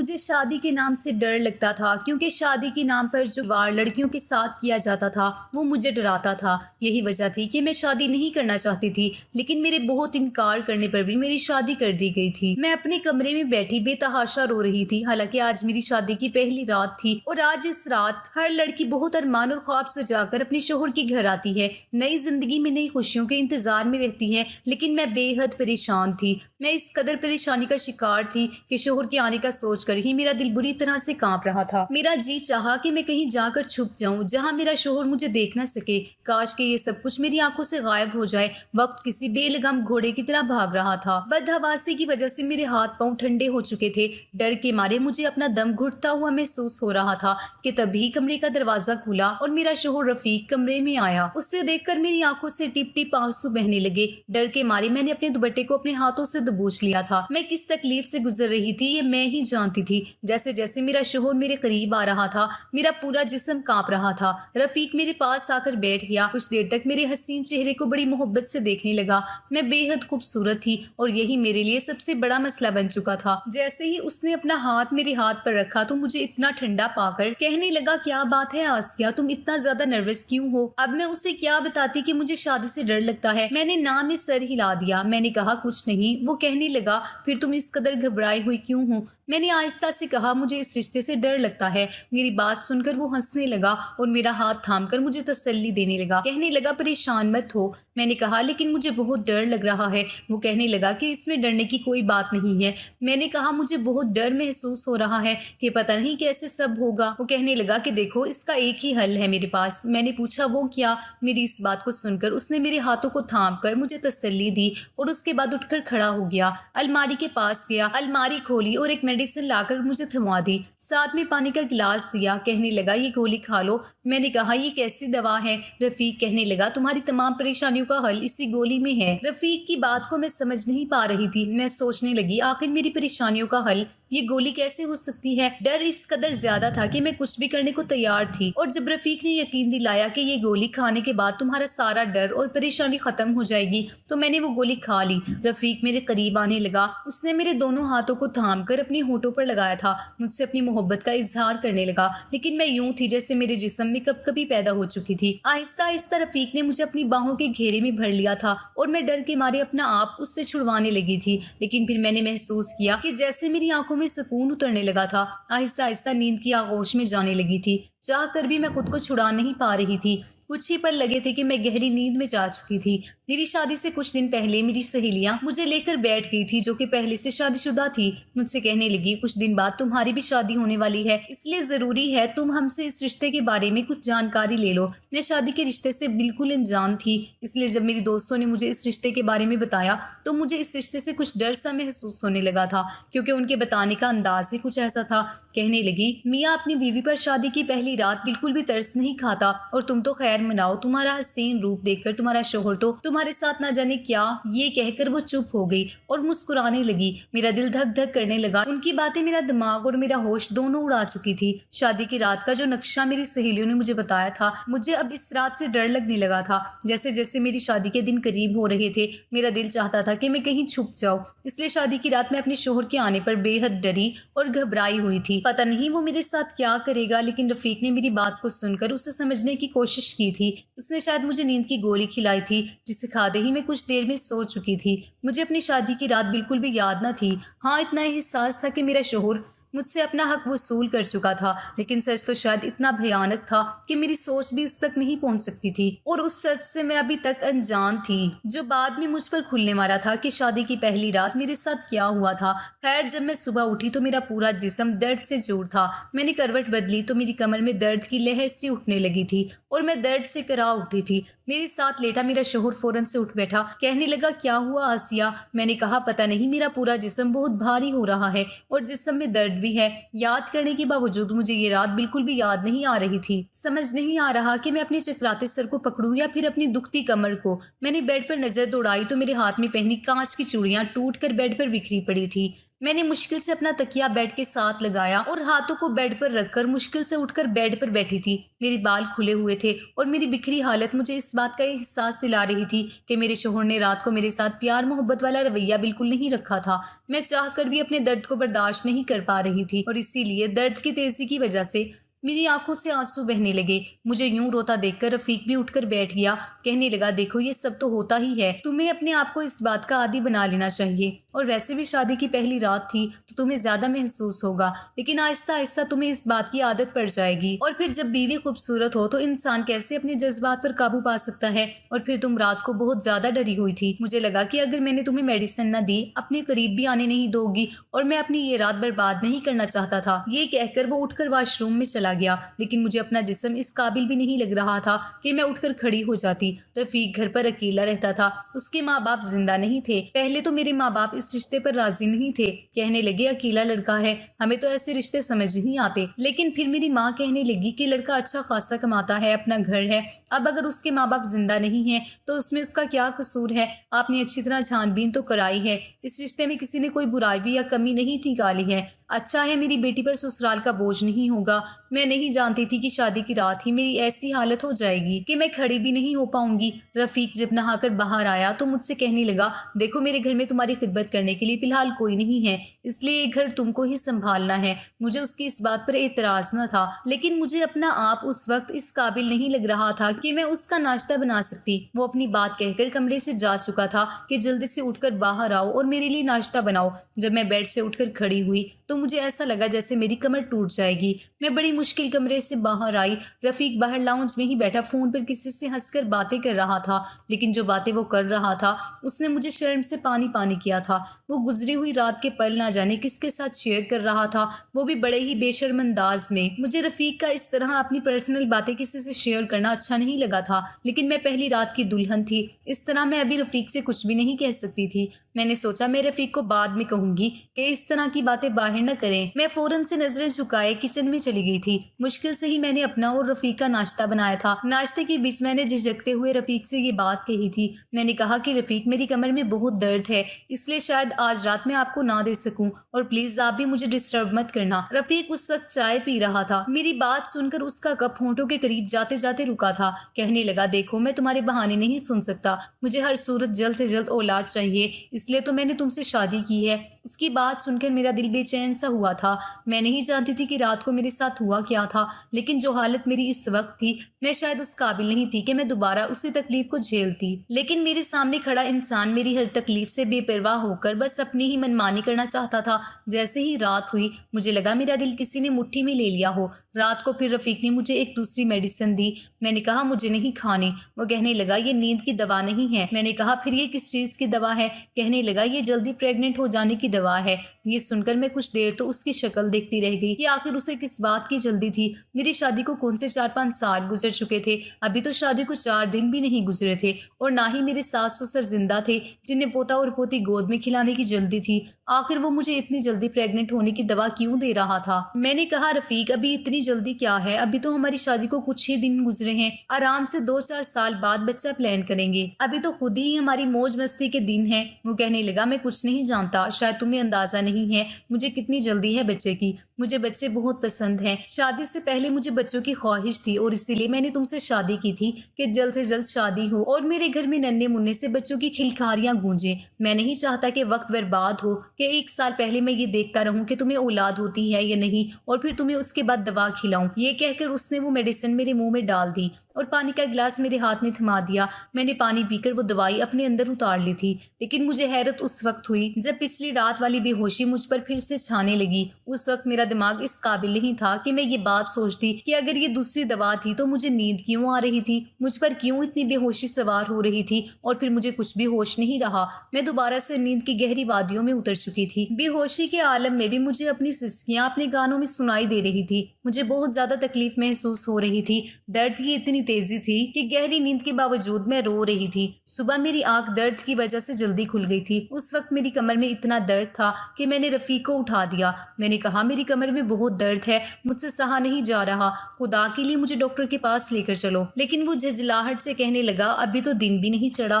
مجھے شادی کے نام سے ڈر لگتا تھا کیونکہ شادی کے نام پر جو وار لڑکیوں کے ساتھ کیا جاتا تھا وہ مجھے ڈراتا تھا۔ یہی وجہ تھی کہ میں شادی نہیں کرنا چاہتی تھی، لیکن میرے بہت انکار کرنے پر بھی میری شادی کر دی گئی تھی۔ میں اپنے کمرے میں بیٹھی بے تحاشا رو رہی تھی، حالانکہ آج میری شادی کی پہلی رات تھی اور آج اس رات ہر لڑکی بہت ارمان اور خواب سجا کر اپنے شوہر کے گھر آتی ہے، نئی زندگی میں نئی خوشیوں کے انتظار میں رہتی ہے۔ لیکن میں بے حد پریشان تھی۔ میں اس قدر پریشانی کا شکار تھی کہ شوہر کے آنے کا سوچ کر ہی میرا دل بری طرح سے کانپ رہا تھا۔ میرا جی چاہا کہ میں کہیں جا کر چھپ جاؤں جہاں میرا شوہر مجھے دیکھ نہ سکے۔ کاش کہ یہ سب کچھ میری آنکھوں سے غائب ہو جائے۔ وقت کسی بے لگام گھوڑے کی طرح بھاگ رہا تھا۔ بدحواسی کی وجہ سے میرے ہاتھ پاؤں ٹھنڈے ہو چکے تھے۔ ڈر کے مارے مجھے اپنا دم گھٹتا ہوا محسوس ہو رہا تھا کہ تبھی کمرے کا دروازہ کھلا اور میرا شوہر رفیق کمرے میں آیا۔ اسے دیکھ کر میری آنکھوں سے ٹپ ٹپ آنسو بہنے لگے۔ ڈر کے مارے میں نے اپنے دوپٹے کو اپنے ہاتھوں سے دبوچ لیا تھا۔ میں کس تکلیف سے گزر رہی تھی یہ میں ہی جانتی تھی۔ جیسے جیسے میرا شوہر میرے قریب آ رہا تھا میرا پورا جسم کانپ رہا تھا۔ رفیق میرے پاس آ کر بیٹھ گیا۔ کچھ دیر تک میرے حسین چہرے کو بڑی محبت سے دیکھنے لگا۔ میں بے حد خوبصورت تھی اور یہی میرے لیے سب سے بڑا مسئلہ بن چکا تھا۔ جیسے ہی اس نے اپنا ہاتھ میرے ہاتھ پر رکھا تو مجھے اتنا ٹھنڈا پا کر کہنے لگا، کیا بات ہے آسیہ، تم اتنا زیادہ نروس کیوں ہو؟ اب میں اسے کیا بتاتی کہ مجھے شادی سے ڈر لگتا ہے۔ میں نے نام میں سر ہلا دیا۔ میں نے کہا کچھ نہیں۔ وہ کہنے لگا، پھر تم اس قدر گھبرائی ہوئی کیوں ہو؟ میں نے آہستہ سے کہا، مجھے اس رشتے سے ڈر لگتا ہے۔ میری بات سن کر وہ ہنسنے لگا اور میرا ہاتھ تھام کر مجھے تسلی دینے لگا۔ کہنے لگا، پریشان مت ہو۔ میں نے کہا، لیکن مجھے بہت ڈر لگ رہا ہے۔ وہ کہنے لگا کہ اس میں ڈرنے کی کوئی بات نہیں ہے۔ میں نے کہا، مجھے بہت ڈر محسوس ہو رہا ہے کہ پتہ نہیں کیسے سب ہوگا۔ وہ کہنے لگا کہ دیکھو، اس کا ایک ہی حل ہے میرے پاس۔ میں نے پوچھا، وہ کیا؟ میری اس بات کو سن کر اس نے میرے ہاتھوں کو تھام کر مجھے تسلی دی اور اس کے بعد اٹھ کر کھڑا ہو گیا۔ الماری کے پاس گیا، الماری کھولی اور ایک میڈیسن لا کر مجھے تھما دی۔ ساتھ میں پانی کا گلاس دیا۔ کہنے لگا، یہ گولی کھا لو۔ میں نے کہا، یہ کیسی دوا ہے؟ رفیق کہنے لگا، تمہاری تمام پریشانیوں کا حل اسی گولی میں ہے۔ رفیق کی بات کو میں سمجھ نہیں پا رہی تھی۔ میں سوچنے لگی، آخر میری پریشانیوں کا حل یہ گولی کیسے ہو سکتی ہے؟ ڈر اس قدر زیادہ تھا کہ میں کچھ بھی کرنے کو تیار تھی، اور جب رفیق نے یقین دلایا کہ یہ گولی کھانے کے بعد تمہارا سارا ڈر اور پریشانی ختم ہو جائے گی تو میں نے وہ گولی کھا لی۔ رفیق میرے قریب آنے لگا۔ اس نے میرے دونوں ہاتھوں کو تھام کر اپنے ہونٹوں پر لگایا تھا، مجھ سے اپنی محبت کا اظہار کرنے لگا، لیکن میں یوں تھی جیسے میرے جسم میں کبھی پیدا ہو چکی تھی۔ آہستہ آہستہ رفیق نے مجھے اپنی باہوں کے گھیرے میں بھر لیا تھا اور میں ڈر کے مارے اپنا آپ اس سے چھڑوانے لگی تھی، لیکن پھر میں نے محسوس کیا کہ جیسے میری آنکھوں میں سکون اترنے لگا تھا۔ آہستہ آہستہ نیند کی آغوش میں جانے لگی تھی۔ چاہ کر بھی میں خود کو چھڑا نہیں پا رہی تھی۔ کچھ ہی پل لگے تھے کہ میں گہری نیند میں جا چکی تھی۔ میری شادی سے کچھ دن پہلے میری سہیلیاں مجھے لے کر بیٹھ گئی تھی جو کہ پہلے سے شادی شدہ تھی۔ مجھ سے کہنے لگی، کچھ دن بعد تمہاری بھی شادی ہونے والی ہے، اس لیے ضروری ہے تم ہم سے اس رشتے کے بارے میں کچھ جانکاری لے لو۔ میں شادی کے رشتے سے بالکل انجان تھی، اس لیے جب میری دوستوں نے مجھے اس رشتے کے بارے میں بتایا تو مجھے اس رشتے سے کچھ ڈر سا محسوس ہونے لگا تھا، کیونکہ ان کے بتانے کا انداز ہی کچھ ایسا تھا۔ کہنے لگی، میاں اپنی بیوی پر شادی کی پہلی رات بالکل بھی ترس نہیں کھاتا، اور تم تو خیر مناؤ، تمہارا حسین روپ دیکھ کر تمہارا شوہر تو تمہارے ساتھ نہ جانے کیا۔ یہ کہہ کر وہ چپ ہو گئی اور مسکرانے لگی۔ میرا دل دھک دھک کرنے لگا۔ ان کی باتیں میرا دماغ اور میرا ہوش دونوں اڑا چکی تھی۔ شادی کی رات کا جو نقشہ میری سہیلیوں نے مجھے بتایا تھا، مجھے اب اس رات سے ڈر لگنے لگا تھا۔ جیسے جیسے میری شادی کے دن قریب ہو رہے تھے میرا دل چاہتا تھا کہ میں کہیں چھپ جاؤں، اس لیے شادی کی رات میں اپنے شوہر کے آنے پر بے حد ڈری اور گھبرائی ہوئی تھی۔ پتہ نہیں وہ میرے ساتھ کیا کرے گا، لیکن رفیق نے میری بات کو سن کر اسے سمجھنے کی کوشش کی تھی۔ اس نے شاید مجھے نیند کی گولی کھلائی تھی، جسے کھاتے ہی میں کچھ دیر میں سو چکی تھی۔ مجھے اپنی شادی کی رات بالکل بھی یاد نہ تھی۔ ہاں، اتنا احساس تھا کہ میرا شوہر مجھ سے اپنا حق وصول کر چکا تھا، لیکن سچ تو شاید اتنا بھیانک تھا کہ میری سوچ بھی اس تک نہیں پہنچ سکتی تھی، اور اس سچ سے میں ابھی تک انجان تھی جو بعد میں مجھ پر کھلنے والا تھا کہ شادی کی پہلی رات میرے ساتھ کیا ہوا تھا۔ خیر، جب میں صبح اٹھی تو میرا پورا جسم درد سے چور تھا۔ میں نے کروٹ بدلی تو میری کمر میں درد کی لہر سی اٹھنے لگی تھی اور میں درد سے کرا اٹھی تھی۔ میرے ساتھ لیٹا میرا شوہر فوراً سے اٹھ بیٹھا۔ کہنے لگا، کیا ہوا آسیہ؟ میں نے کہا، پتہ نہیں، میرا پورا جسم بہت بھاری ہو رہا ہے اور جسم میں درد بھی ہے۔ یاد کرنے کے باوجود مجھے یہ رات بالکل بھی یاد نہیں آ رہی تھی۔ سمجھ نہیں آ رہا کہ میں اپنے چکراتے سر کو پکڑوں یا پھر اپنی دکھتی کمر کو۔ میں نے بیڈ پر نظر دوڑائی تو میرے ہاتھ میں پہنی کانچ کی چوڑیاں ٹوٹ کر بیڈ پر بکھری پڑی تھی۔ میں نے مشکل سے اپنا تکیا بیڈ کے ساتھ لگایا اور ہاتھوں کو بیڈ پر رکھ کر مشکل سے اٹھ کر بیڈ پر بیٹھی تھی۔ میری بال کھلے ہوئے تھے اور میری بکھری حالت مجھے اس بات کا احساس دلا رہی تھی کہ میرے شوہر نے رات کو میرے ساتھ پیار محبت والا رویہ بالکل نہیں رکھا تھا۔ میں چاہ کر بھی اپنے درد کو برداشت نہیں کر پا رہی تھی اور اسی لیے درد کی تیزی کی وجہ سے میری آنکھوں سے آنسو بہنے لگے۔ مجھے یوں روتا دیکھ کر رفیق بھی اٹھ کر بیٹھ گیا۔ کہنے لگا، دیکھو یہ سب تو ہوتا ہی ہے، تمہیں اپنے آپ کو اس بات کا عادی بنا لینا چاہیے، اور ویسے بھی شادی کی پہلی رات تھی تو تمہیں زیادہ محسوس ہوگا، لیکن آہستہ آہستہ تمہیں اس بات کی عادت پڑ جائے گی۔ اور پھر جب بیوی خوبصورت ہو تو انسان کیسے اپنے جذبات پر قابو پا سکتا ہے؟ اور پھر تم رات کو بہت زیادہ ڈری ہوئی تھی۔ مجھے لگا کہ اگر میں نے تمہیں میڈیسن نہ دی اپنے قریب بھی آنے نہیں دو گی، اور میں اپنی یہ رات برباد نہیں کرنا چاہتا تھا۔ یہ کہہ کر وہ اٹھ کر واش روم میں چلا گیا، لیکن مجھے اپنا جسم اس قابل بھی نہیں لگ رہا تھا کہ میں اٹھ کر کھڑی ہو جاتی۔ رفیق گھر پر اکیلا رہتا تھا، اس کے ماں باپ زندہ نہیں تھے۔ پہلے تو میرے ماں باپ اس رشتے پر راضی نہیں تھے، کہنے لگے اکیلا لڑکا ہے، ہمیں تو ایسے رشتے سمجھ نہیں آتے۔ لیکن پھر میری ماں کہنے لگی کہ لڑکا اچھا خاصا کماتا ہے، اپنا گھر ہے، اب اگر اس کے ماں باپ زندہ نہیں ہیں تو اس میں اس کا کیا قصور ہے؟ آپ نے اچھی طرح چھان بین تو کرائی ہے، اس رشتے میں کسی نے کوئی برائی بھی یا کمی نہیں نکالی ہے، اچھا ہے میری بیٹی پر سسرال کا بوجھ نہیں ہوگا۔ میں نہیں جانتی تھی کہ شادی کی رات ہی میری ایسی حالت ہو جائے گی کہ میں کھڑی بھی نہیں ہو پاؤں گی۔ رفیق جب نہا کر باہر آیا تو مجھ سے کہنے لگا، دیکھو میرے گھر میں تمہاری خدمت کرنے کے لیے فی الحال کوئی نہیں ہے، اس لیے یہ گھر تم کو ہی سنبھالنا ہے۔ مجھے اس کی اس بات پر اعتراض نہ تھا، لیکن مجھے اپنا آپ اس وقت اس قابل نہیں لگ رہا تھا کہ میں اس کا ناشتہ بنا سکتی۔ وہ اپنی بات کہہ کر کمرے سے جا چکا تھا کہ جلدی سے اٹھ کر باہر آؤ اور میرے لیے ناشتہ بناؤ۔ جب میں بیڈ سے اٹھ کر کھڑی ہوئی تو مجھے ایسا لگا جیسے میری کمر ٹوٹ جائے گی۔ میں بڑی مشکل کمرے سے باہر آئی۔ رفیق باہر لاؤنج میں ہی بیٹھا فون پر کسی سے ہنس کر باتیں کر رہا تھا، لیکن جو باتیں وہ کر رہا تھا اس نے مجھے شرم سے پانی پانی کیا تھا۔ وہ گزری ہوئی رات کے پل نہ جانے کس کے ساتھ شیئر کر رہا تھا، وہ بھی بڑے ہی بے شرم انداز میں۔ مجھے رفیق کا اس طرح اپنی پرسنل باتیں کسی سے شیئر کرنا اچھا نہیں لگا تھا، لیکن میں پہلی رات کی دلہن تھی، اس طرح میں ابھی رفیق سے کچھ بھی نہیں کہہ سکتی تھی۔ میں نے سوچا میں رفیق کو بعد میں کہوں گی کہ اس طرح کی باتیں باہر نہ کریں۔ میں فوراً سے نظریں جھکائے کچن میں چلی گئی تھی۔ مشکل سے ہی میں نے اپنا اور رفیق کا ناشتہ بنایا تھا۔ ناشتے کے بیچ میں نے جھجکتے ہوئے رفیق سے یہ بات کہی تھی۔ میں نے کہا کہ رفیق میری کمر میں بہت درد ہے، اس لیے شاید آج رات میں آپ کو نہ دے سکوں، اور پلیز آپ بھی مجھے ڈسٹرب مت کرنا۔ رفیق اس وقت چائے پی رہا تھا۔ میری بات سن کر اس کا کپ ہونٹوں کے قریب جاتے جاتے رکا تھا۔ کہنے لگا، دیکھو میں تمہارے بہانے نہیں سن سکتا، مجھے ہر صورت جلد سے جلد اولاد چاہیے، اس لیے تو میں نے تم سے شادی کی ہے۔ اس کی بات سن کر میرا دل بے چین سا ہوا تھا۔ میں نہیں جانتی تھی کہ رات کو میرے ساتھ ہوا کیا تھا، لیکن جو حالت میری اس وقت تھی میں شاید اس قابل نہیں تھی کہ میں دوبارہ اسی تکلیف کو جھیلتی۔ لیکن میرے سامنے کھڑا انسان میری ہر تکلیف سے بے پرواہ ہو کر بس اپنی ہی منمانی کرنا چاہتا تھا۔ جیسے ہی رات ہوئی مجھے لگا میرا دل کسی نے مٹھی میں لے لیا ہو۔ رات کو پھر رفیق نے مجھے ایک دوسری میڈیسن دی۔ میں نے کہا مجھے نہیں کھانی۔ وہ کہنے لگا یہ نیند کی دوا نہیں ہے۔ میں نے کہا پھر یہ کس چیز کی دوا ہے؟ کہنے لگا یہ جلدی پریگننٹ ہو جانے کی دوا ہے۔ یہ سن کر میں کچھ دیر تو اس کی شکل دیکھتی رہ گئی کہ آخر اسے کس بات کی جلدی تھی۔ میری شادی کو کون سے 4-5 سال گزر چکے تھے، ابھی تو شادی کو 4 دن بھی نہیں گزرے تھے، اور نہ ہی میرے ساس سسر زندہ تھے جنہیں پوتا اور پوتی گود میں کھلانے کی جلدی تھی۔ آخر وہ مجھے اتنی جلدی پریگننٹ ہونے کی دوا کیوں دے رہا تھا؟ میں نے کہا رفیق ابھی اتنی جلدی کیا ہے، ابھی تو ہماری شادی کو کچھ ہی دن گزرے ہیں، آرام سے 2-4 سال بعد بچہ پلان کریں گے، ابھی تو خود ہی ہماری موج مستی کے دن ہیں۔ وہ کہنے لگا میں کچھ نہیں جانتا، شاید تمہیں اندازہ نہیں ہے مجھے کتنی جلدی ہے بچے کی، مجھے بچے بہت پسند ہیں، شادی سے پہلے مجھے بچوں کی خواہش تھی اور اسی لیے میں نے تم سے شادی کی تھی کہ جلد سے جلد شادی ہو اور میرے گھر میں ننھے منھے سے بچوں کی کھلکاریاں گونجیں۔ میں نہیں چاہتا کہ وقت برباد ہو کہ 1 سال پہلے میں یہ دیکھتا رہوں کہ تمہیں اولاد ہوتی ہے یا نہیں، اور پھر تمہیں اس کے بعد دوا کھلاؤں۔ یہ کہہ کر اس نے وہ میڈیسن میرے منہ میں ڈال دی اور پانی کا گلاس میرے ہاتھ میں تھما دیا۔ میں نے پانی پی کر وہ دوائی اپنے اندر اتار لی تھی، لیکن مجھے حیرت اس وقت ہوئی جب پچھلی رات والی بے ہوشی مجھ پر پھر سے چھانے لگی۔ اس وقت میرا دماغ اس قابل نہیں تھا کہ میں یہ بات سوچتی کہ اگر یہ دوسری دوا تھی تو مجھے نیند کیوں آ رہی تھی، مجھ پر کیوں اتنی بے ہوشی سوار ہو رہی تھی، اور پھر مجھے کچھ بھی ہوش نہیں رہا۔ میں دوبارہ سے نیند کی گہری وادیوں میں اتر چکی تھی۔ بے ہوشی کے عالم میں بھی مجھے اپنی سسکیاں اپنے کانوں میں سنائی دے رہی تھی۔ مجھے بہت زیادہ تکلیف محسوس ہو رہی تھی، درد کی اتنی تیزی تھی کہ گہری نیند کے باوجود میں رو رہی تھی۔ صبح میری آنکھ درد کی وجہ سے جلدی کھل گئی تھی۔ اس وقت میری کمر میں اتنا درد تھا کہ میں نے رفیق کو اٹھا دیا۔ میں نے کہا میری کمر میں بہت درد ہے، مجھ سے سہا نہیں جا رہا، خدا کے لیے مجھے ڈاکٹر کے پاس لے کر چلو۔ لیکن وہ جھجھلاہٹ سے کہنے لگا ابھی تو دن بھی نہیں چڑھا،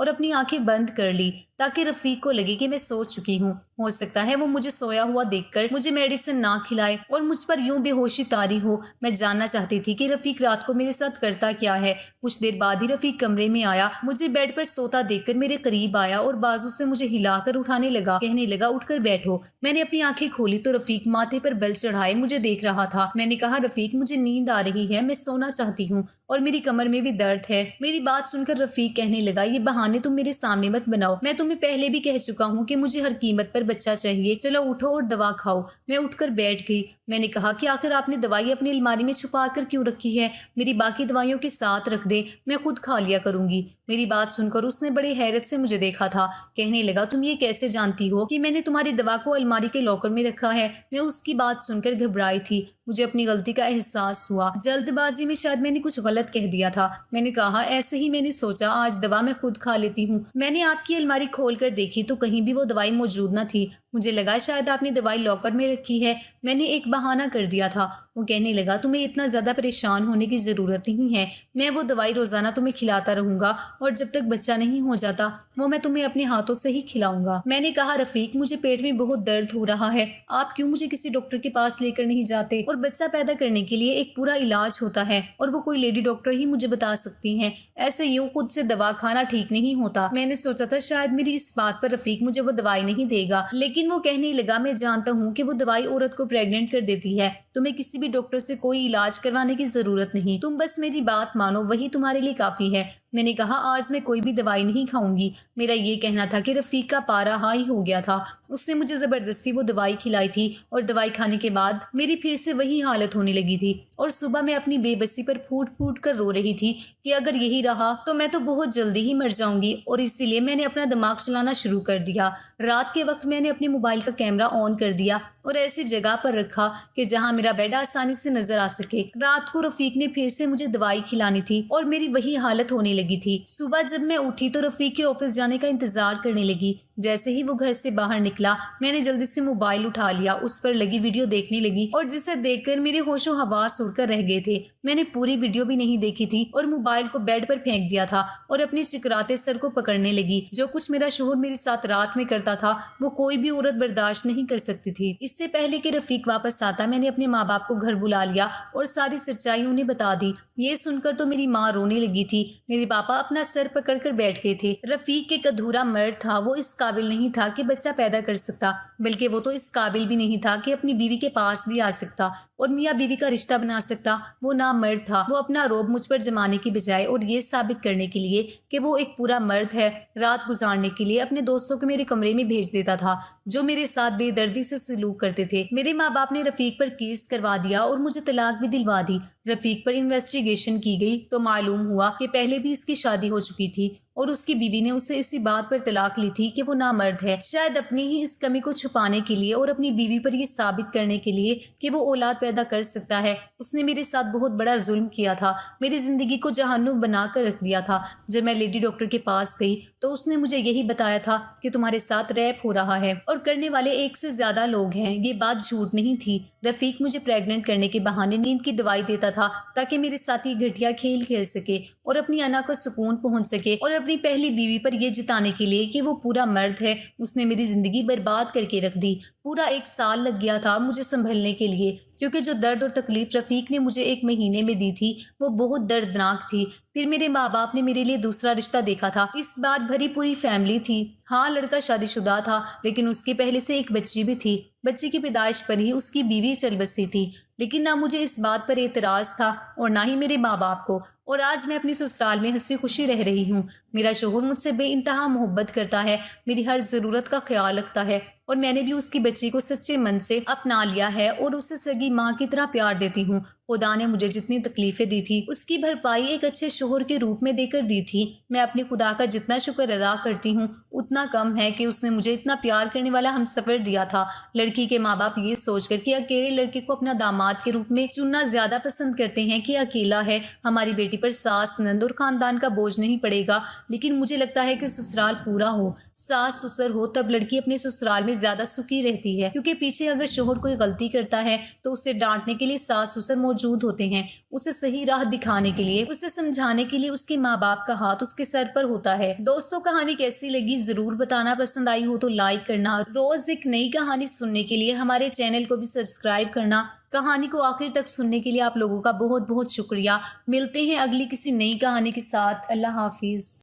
اور اپنی آنکھیں بند کر لی تاکہ رفیق کو لگے کہ میں سو چکی ہوں۔ ہو سکتا ہے وہ مجھے سویا ہوا دیکھ کر مجھے میڈیسن نہ کھلائے اور مجھ پر یوں بے ہوشی طاری ہو۔ میں جاننا چاہتی تھی کہ رفیق رات کو میرے ساتھ کرتا کیا ہے۔ کچھ دیر بعد ہی رفیق کمرے میں آیا، مجھے بیڈ پر سوتا دیکھ کر میرے قریب آیا اور بازو سے مجھے ہلا کر اٹھانے لگا، کہنے لگا اٹھ کر بیٹھو۔ میں نے اپنی آنکھیں کھولی تو رفیق ماتھے پر بل چڑھائے مجھے دیکھ رہا تھا۔ میں نے کہا رفیق مجھے نیند آ رہی ہے، میں سونا چاہتی ہوں اور میری کمر میں بھی درد ہے۔ میری بات سن کر رفیق کہنے لگا یہ بہانے تم میرے سامنے مت بناؤ، میں تمہیں پہلے بھی کہہ چکا ہوں کہ مجھے ہر قیمت پر بچہ چاہیے، چلو اٹھو اور دوا کھاؤ۔ میں اٹھ کر بیٹھ گئی۔ میں نے کہا کہ آخر آپ نے دوائی اپنی الماری میں چھپا کر کیوں رکھی ہے؟ میری باقی دوائیوں کے ساتھ رکھ دے، میں خود کھا لیا کروں گی۔ میری بات سن کر اس نے بڑی حیرت سے مجھے دیکھا تھا، کہنے لگا تم یہ کیسے جانتی ہو کہ میں نے تمہاری دوا کو الماری کے لاکر میں رکھا ہے؟ میں اس کی بات سن کر گھبرائی تھی، مجھے اپنی غلطی کا احساس ہوا، جلد بازی میں شاید میں نے کچھ غلط کہہ دیا تھا۔ میں نے کہا ایسے ہی میں نے سوچا آج دوا میں خود کھا لیتی ہوں۔ میں نے آپ کی الماری کھول کر دیکھی تو کہیں بھی وہ دوائی موجود نہ تھی، مجھے لگا شاید آپ نے دوائی لاکر میں رکھی ہے، میں نے ایک بہانہ کر دیا تھا۔ وہ کہنے لگا تمہیں اتنا زیادہ پریشان ہونے کی ضرورت نہیں ہے، میں وہ دوائی روزانہ تمہیں کھلاتا رہوں گا اور جب تک بچہ نہیں ہو جاتا وہ میں تمہیں اپنے ہاتھوں سے ہی کھلاؤں گا۔ میں نے کہا رفیق مجھے پیٹ میں بہت درد ہو رہا ہے، آپ کیوں مجھے کسی ڈاکٹر کے پاس لے کر نہیں جاتے؟ اور بچہ پیدا کرنے کے لیے ایک پورا علاج ہوتا ہے اور وہ کوئی لیڈی ڈاکٹر ہی مجھے بتا سکتی ہیں، ایسے یوں خود سے دوا کھانا ٹھیک نہیں ہوتا۔ میں نے سوچا تھا شاید میری اس بات پر رفیق مجھے وہ دوائی نہیں دے گا، لیکن وہ کہنے لگا میں جانتا ہوں کہ وہ دوائی عورت کو پریگننٹ کر دیتی ہے، تمہیں کسی بھی ڈاکٹر سے کوئی علاج کروانے کی ضرورت نہیں، تم بس میری بات مانو وہی تمہارے لیے کافی ہے۔ میں نے کہا آج میں کوئی بھی دوائی نہیں کھاؤں گی۔ میرا یہ کہنا تھا کہ رفیق کا پارا ہائی ہو گیا تھا، اس نے مجھے زبردستی وہ دوائی کھلائی تھی اور دوائی کھانے کے بعد میری پھر سے وہی حالت ہونے لگی تھی اور صبح میں اپنی بے بسی پر پھوٹ پھوٹ کر رو رہی تھی کہ اگر یہی رہا تو میں تو بہت جلدی ہی مر جاؤں گی، اور اسی لیے میں نے اپنا دماغ چلانا شروع کر دیا۔ رات کے وقت میں نے اپنے موبائل کا کیمرہ آن کر دیا اور ایسی جگہ پر رکھا کہ جہاں میرا بیڈ آسانی سے نظر آ سکے۔ رات کو رفیق نے پھر سے مجھے دوائی کھلانی تھی اور میری وہی حالت ہونے لگی تھی۔ صبح جب میں اٹھی تو رفیق کے آفس جانے کا انتظار کرنے لگی۔ جیسے ہی وہ گھر سے باہر نکلا میں نے جلدی سے موبائل اٹھا لیا، اس پر لگی ویڈیو دیکھنے لگی اور جسے دیکھ کر میرے ہوش و حواس اڑ کر رہ گئے تھے۔ میں نے پوری ویڈیو بھی نہیں دیکھی تھی اور موبائل کو بیڈ پر پھینک دیا تھا اور اپنے چکراتے سر کو پکڑنے لگی۔ جو کچھ میرا شوہر میرے ساتھ رات میں کرتا تھا وہ کوئی بھی عورت برداشت نہیں کر سکتی تھی۔ اس سے پہلے کہ رفیق واپس آتا میں نے اپنے ماں باپ کو گھر بلا لیا اور ساری سچائی انہیں بتا دی۔ یہ سن کر تو میری ماں رونے لگی تھی، میرے پاپا اپنا سر پکڑ کر بیٹھ گئے تھے۔ رفیق ایک ادھورا مرد تھا، وہ اس قابل نہیں تھا کہ بچہ پیدا کر سکتا، بلکہ وہ تو اس قابل بھی نہیں تھا کہ اپنی بیوی کے پاس بھی آ سکتا اور میاں بیوی کا رشتہ بنا سکتا۔ وہ نامرد تھا، وہ اپنا روب مجھ پر جمانے کی بجائے اور یہ ثابت کرنے کے لیے کہ وہ ایک پورا مرد ہے، رات گزارنے کے لیے اپنے دوستوں کو میرے کمرے میں بھیج دیتا تھا جو میرے ساتھ بے دردی سے سلوک کرتے تھے۔ میرے ماں باپ نے رفیق پر کیس کروا دیا اور مجھے طلاق بھی دلوا دی۔ رفیق پر انویسٹیگیشن کی گئی تو معلوم ہوا کہ پہلے بھی اس کی شادی ہو چکی تھی اور اس کی بیوی نے اسے اسی بات پر طلاق لی تھی کہ وہ نامرد ہے۔ شاید اپنی ہی اس کمی کو چھپانے کے لیے اور اپنی بیوی پر یہ ثابت کرنے کے لیے کہ وہ اولاد پیدا کر سکتا ہے، اس نے میرے ساتھ بہت بڑا ظلم کیا تھا، میری زندگی کو جہنم بنا کر رکھ دیا تھا۔ جب میں لیڈی ڈاکٹر کے پاس گئی تو اس نے مجھے یہی بتایا تھا کہ تمہارے ساتھ ریپ ہو رہا ہے اور کرنے والے ایک سے زیادہ لوگ ہیں۔ یہ بات جھوٹ نہیں تھی، رفیق مجھے پریگننٹ کرنے کے بہانے نیند کی دوائی دیتا تھا تاکہ میرے ساتھ یہ گھٹیا کھیل کھیل سکے اور اپنی انا کو سکون پہنچ سکے، اور اپنی پہلی بیوی پر یہ جتانے کے لیے کہ وہ پورا مرد ہے اس نے میری زندگی برباد کر کے رکھ دی۔ پورا 1 سال لگ گیا تھا مجھے سنبھلنے کے لیے، کیونکہ جو درد اور تکلیف رفیق نے مجھے 1 مہینے میں دی تھی وہ بہت دردناک تھی۔ پھر میرے ماں باپ نے میرے لیے دوسرا رشتہ دیکھا تھا، اس بار بھری پوری فیملی تھی۔ ہاں لڑکا شادی شدہ تھا لیکن اس کے پہلے سے ایک بچی بھی تھی، بچی کی پیدائش پر ہی اس کی بیوی چل بسی تھی، لیکن نہ مجھے اس بات پر اعتراض تھا اور نہ ہی میرے ماں باپ کو، اور آج میں اپنی سسرال میں ہنسی خوشی رہ رہی ہوں۔ میرا شوہر مجھ سے بے انتہا محبت کرتا ہے، میری ہر ضرورت کا خیال رکھتا ہے اور میں نے بھی اس کی بچی کو سچے من سے اپنا لیا ہے اور اسے سگی ماں کی طرح پیار دیتی ہوں۔ خدا نے مجھے جتنی تکلیفیں دی تھی اس کی بھرپائی ایک اچھے شوہر کے روپ میں دے کر دی تھی۔ میں اپنے خدا کا جتنا شکر ادا کرتی ہوں اتنا کم ہے کہ اس نے مجھے اتنا پیار کرنے والا ہمسفر دیا تھا۔ لڑکی کے ماں باپ یہ سوچ کر کہ اکیلے لڑکے کو اپنا داماد کے روپ میں چننا زیادہ پسند کرتے ہیں کہ اکیلا ہے، ہماری بیٹی پر ساس نند اور خاندان کا بوجھ نہیں پڑے گا، لیکن مجھے لگتا ہے کہ سسرال پورا ہو، ساس سسر ہو تب لڑکی اپنے سسرال میں زیادہ سکھی رہتی ہے، کیونکہ پیچھے اگر شوہر کوئی غلطی کرتا ہے تو اسے ڈانٹنے کے لیے ساس سسر موجود ہوتے ہیں، اسے صحیح راہ دکھانے کے لیے، اسے سمجھانے کے لیے اس کے ماں باپ کا ہاتھ اس کے سر پر ہوتا ہے۔ دوستو، کہانی کیسی لگی ضرور بتانا، پسند آئی ہو تو لائک کرنا، روز ایک نئی کہانی سننے کے لیے ہمارے چینل کو بھی سبسکرائب کرنا۔ کہانی کو آخر تک سننے کے لیے آپ لوگوں کا بہت بہت شکریہ۔ ملتے ہیں اگلی کسی نئی کہانی کے ساتھ۔ اللہ حافظ۔